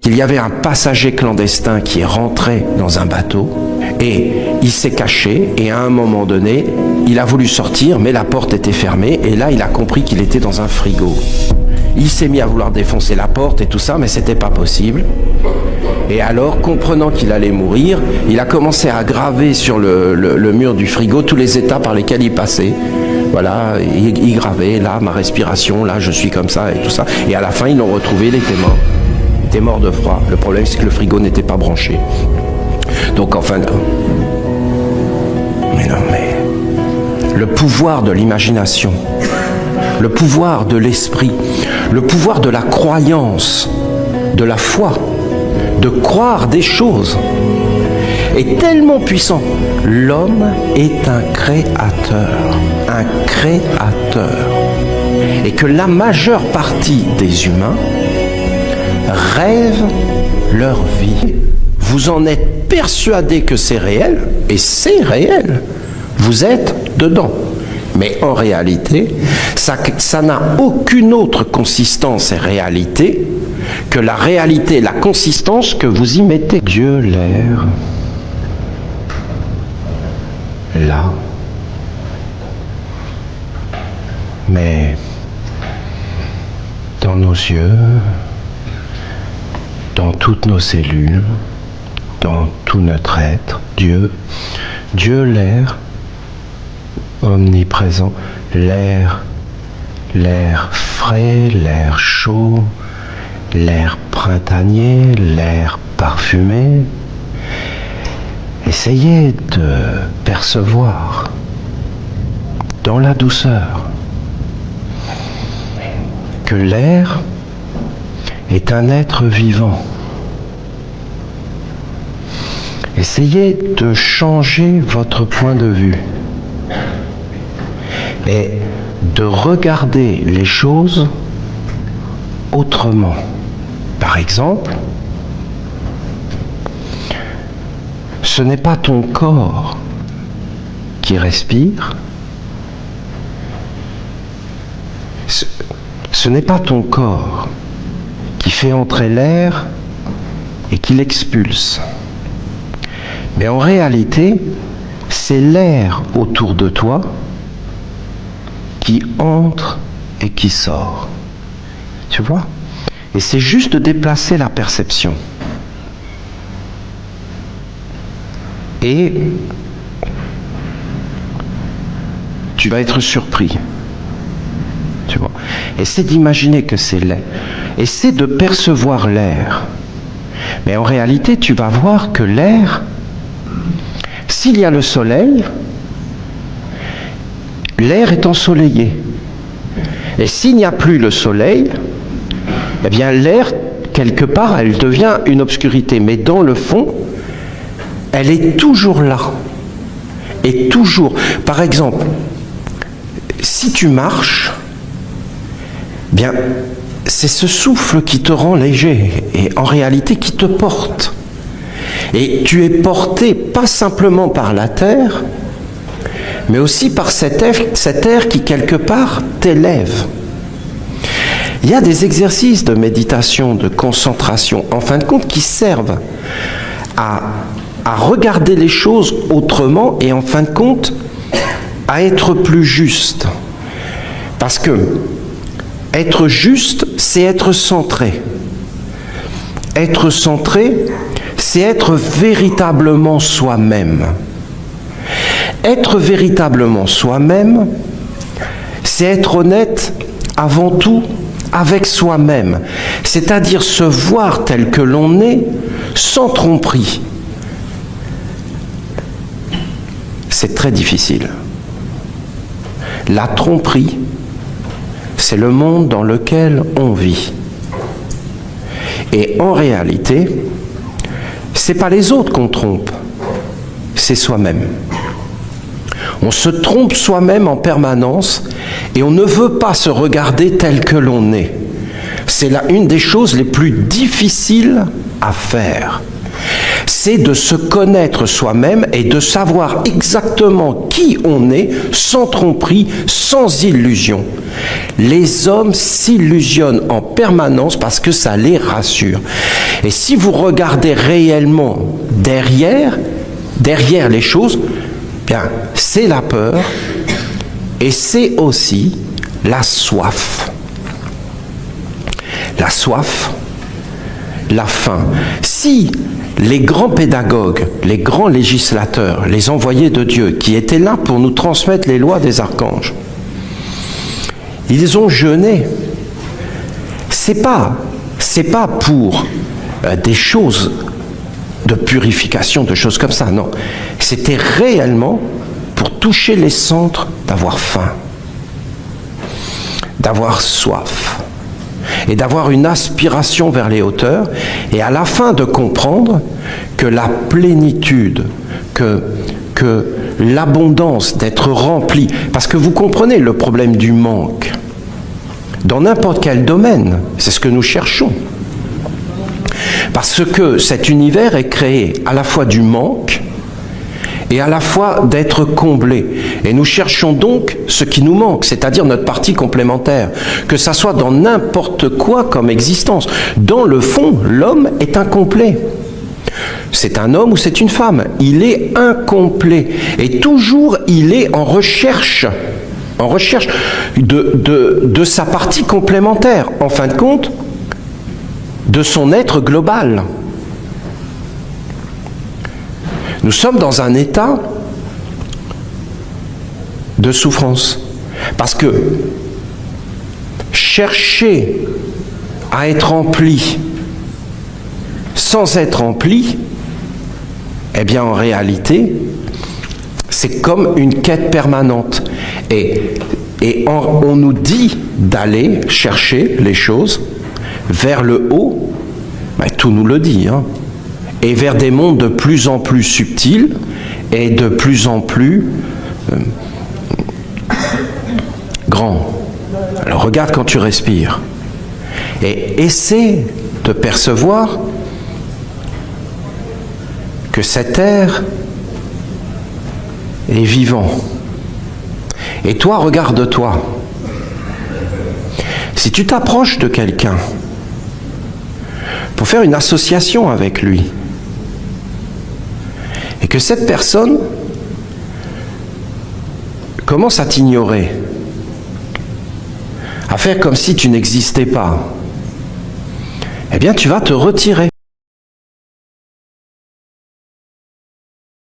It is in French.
qu'il y avait un passager clandestin qui est rentré dans un bateau et il s'est caché et à un moment donné, il a voulu sortir mais la porte était fermée et là il a compris qu'il était dans un frigo. Il s'est mis à vouloir défoncer la porte et tout ça, mais c'était pas possible. Et alors, comprenant qu'il allait mourir, il a commencé à graver sur le mur du frigo tous les états par lesquels il passait. Voilà, il gravait, là, ma respiration, là, je suis comme ça et tout ça. Et à la fin, ils l'ont retrouvé, il était mort. Il était mort de froid. Le problème, c'est que le frigo n'était pas branché. Donc, enfin... Mais non, mais... Le pouvoir de l'imagination, le pouvoir de l'esprit, le pouvoir de la croyance, de la foi, de croire des choses, est tellement puissant. L'homme est un créateur. Et que la majeure partie des humains rêvent leur vie. Vous en êtes persuadé que c'est réel, et c'est réel. Vous êtes dedans. Mais en réalité, ça n'a aucune autre consistance et réalité que la réalité, la consistance que vous y mettez. Dieu, l'air, là. Mais dans nos yeux, dans toutes nos cellules, dans tout notre être, Dieu, l'air, omniprésent, l'air frais, l'air chaud, l'air printanier, l'air parfumé. Essayez de percevoir dans la douceur que l'air est un être vivant. Essayez de changer votre point de vue et de regarder les choses autrement. Par exemple, ce n'est pas ton corps qui respire, ce n'est pas ton corps qui fait entrer l'air et qui l'expulse. Mais en réalité, c'est l'air autour de toi qui entre et qui sort. Tu vois ? Et c'est juste de déplacer la perception. Et tu vas être surpris. Tu vois ? Essaie d'imaginer que c'est l'air. Essaie de percevoir l'air. Mais en réalité, tu vas voir que l'air, s'il y a le soleil, l'air est ensoleillé. Et s'il n'y a plus le soleil, eh bien l'air, quelque part, elle devient une obscurité. Mais dans le fond, elle est toujours là. Et toujours. Par exemple, si tu marches, bien, c'est ce souffle qui te rend léger et en réalité qui te porte. Et tu es porté pas simplement par la terre, mais aussi par cet air qui quelque part t'élève. Il y a des exercices de méditation, de concentration, en fin de compte, qui servent à regarder les choses autrement et en fin de compte à être plus juste. Parce que être juste, c'est être centré. Être centré, c'est être véritablement soi-même. Être véritablement soi-même, c'est être honnête avant tout avec soi-même. C'est-à-dire se voir tel que l'on est, sans tromperie. C'est très difficile. La tromperie, c'est le monde dans lequel on vit. Et en réalité, c'est pas les autres qu'on trompe, c'est soi-même. On se trompe soi-même en permanence et on ne veut pas se regarder tel que l'on est. C'est là une des choses les plus difficiles à faire. C'est de se connaître soi-même et de savoir exactement qui on est, sans tromperie, sans illusion. Les hommes s'illusionnent en permanence parce que ça les rassure. Et si vous regardez réellement derrière les choses, bien, c'est la peur et c'est aussi la soif. La soif, la faim. Si les grands pédagogues, les grands législateurs, les envoyés de Dieu, qui étaient là pour nous transmettre les lois des archanges, ils ont jeûné, c'est pas pour des choses de purification, de choses comme ça, non. C'était réellement pour toucher les centres, d'avoir faim, d'avoir soif, et d'avoir une aspiration vers les hauteurs, et à la fin de comprendre que la plénitude, que l'abondance, d'être rempli, parce que vous comprenez le problème du manque, dans n'importe quel domaine, c'est ce que nous cherchons. Parce que cet univers est créé à la fois du manque et à la fois d'être comblé. Et nous cherchons donc ce qui nous manque, c'est-à-dire notre partie complémentaire, que ça soit dans n'importe quoi comme existence. Dans le fond, l'homme est incomplet. C'est un homme ou c'est une femme, il est incomplet. Et toujours, il est en recherche de sa partie complémentaire, en fin de compte, de son être global. Nous sommes dans un état de souffrance. Parce que chercher à être rempli sans être rempli, eh bien en réalité, c'est comme une quête permanente. Et on nous dit d'aller chercher les choses vers le haut, ben, tout nous le dit, hein, et vers des mondes de plus en plus subtils et de plus en plus grands. Alors regarde quand tu respires et essaie de percevoir que cet air est vivant. Et toi, regarde-toi. Si tu t'approches de quelqu'un pour faire une association avec lui, et que cette personne commence à t'ignorer, à faire comme si tu n'existais pas, eh bien tu vas te retirer.